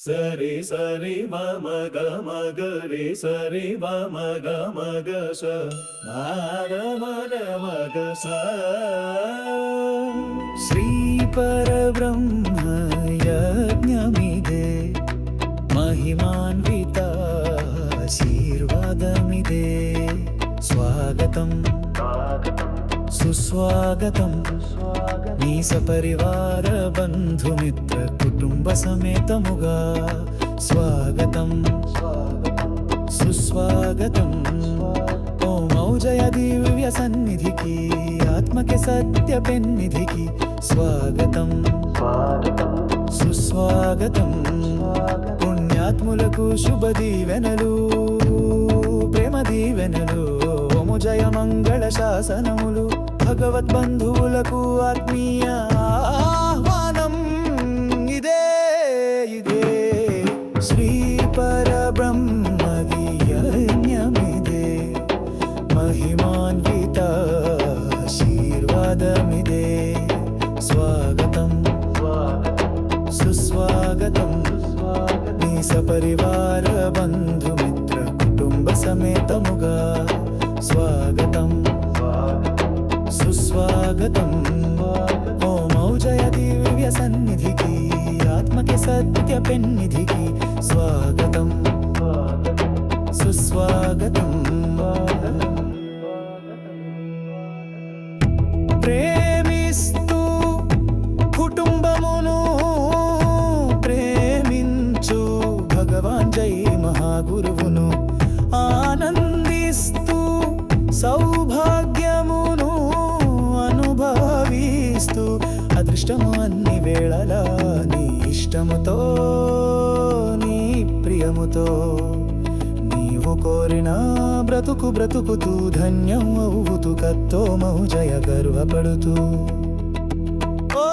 సరి సరి మమ గమ గరి సరి మమ గమ గస గమ గమ గస. శ్రీ పరబ్రహ్మ యజ్ఞమిదే, మహిమాన్విత ఆశీర్వాదమిదే. స్వాగతం సుస్వాగతం నీ సపరివార బంధుమిత్ర కుటుంబ సమేతముగా. స్వాగతం సుస్వాగతం ఓం ఔజయ దివ్య సన్నిధికి, ఆత్మకి సత్య పెన్నిధికి. స్వాగతం సుస్వాగతం పుణ్యాత్ములకు శుభ దీవెనలు, ప్రేమ దీవెనలు. ఓము జయ మంగళ శాసనములు, భగవద్బంధువులకు ఆత్మీయ ఆహ్వానం. ఇదే ఇదే శ్రీ పరబ్రహ్మది యజ్ఞమిదే, మహిమాన్విత ఆశీర్వాదమిదే. స్వాగతం సుస్వాగతం నీ సపరివార బంధుమిత్ర కుటుంబ సమేతముగా. స్వాగతం సుస్వాగతం ఓం ఔజయ దివ్య సన్నిధికి, ఆత్మకి సత్య పెన్నిధికి. స్వాగతం సుస్వాగతం. ప్రేమిస్తూ కుటుంబమును ప్రేమించు భగవాన్ జై మహాగురువును, ఆనందిస్తూ సౌభాగ్యమును అనుభవిస్తూ. అదృష్టము అన్ని వేళలా నీ ఇష్టముతో, నీ ప్రియముతో. నీవు కోరిన బ్రతుకు బ్రతుకుతూ, ధన్యం అవుతూ కత్తో మౌజయ గర్వపడుతూ. ఓ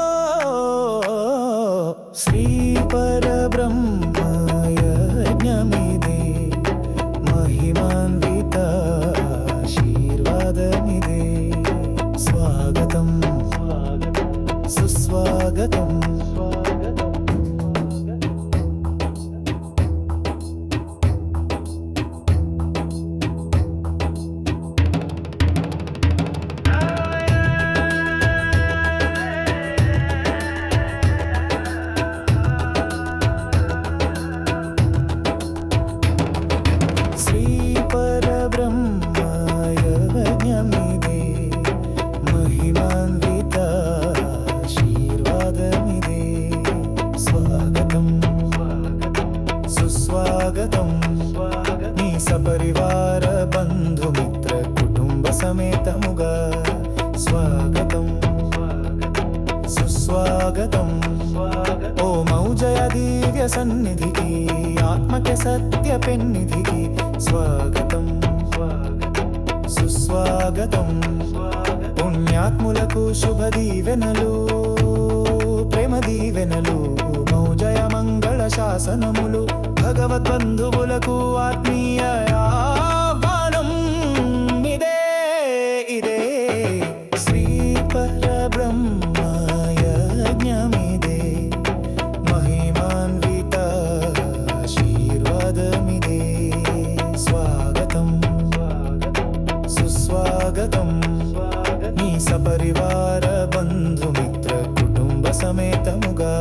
శ్రీ పరబ్రహ్మ యజ్ఞమిదే, మహిమాన్విత ఆశీర్వాదమిదే. స్వాగతం సుస్వాగతం. శ్రీ పరబ్రహ్మ యజ్ఞమిదే, మహిమాన్విత ఆశీర్వాదమిదే. స్వాగతం సుస్వాగతం నీ సపరివార బంధుమిత్ర కుటుంబ సమేతముగా. స్వాగతం సుస్వాగతం ఓం ఔజయ దివ్య సన్నిధికి, ఆత్మకి సత్య పెన్నిధికి. స్వాగతం సుస్వాగతం పుణ్యాత్ములకు శుభ దీవెనలు, ప్రేమ దీవెనలు. మౌజయ మంగళ శాసనములు, భగవద్బంధువులకు ఆత్మీయ ఆహ్వానం. ఇదే ఇదే శ్రీ పరబ్రహ్మ యజ్ఞమిదే, మహిమాన్విత ఆశీర్వాదమిదే. స్వాగతం సుస్వాగతం నీ సపరివార బంధుమిత్ర కుటుంబ సమేతముగా.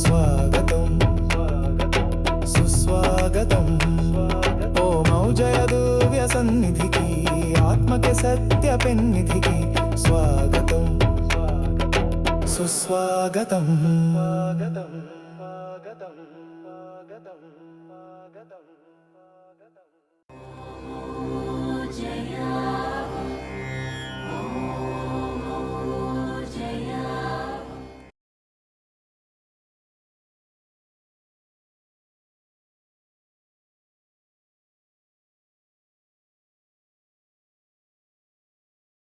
స్వాగతం సుస్వాగతం ఓం ఔజయ దివ్య సన్నిధికి, ఆత్మకి సత్య పెన్నిధికి. స్వాగతం సుస్వాగతం. జయ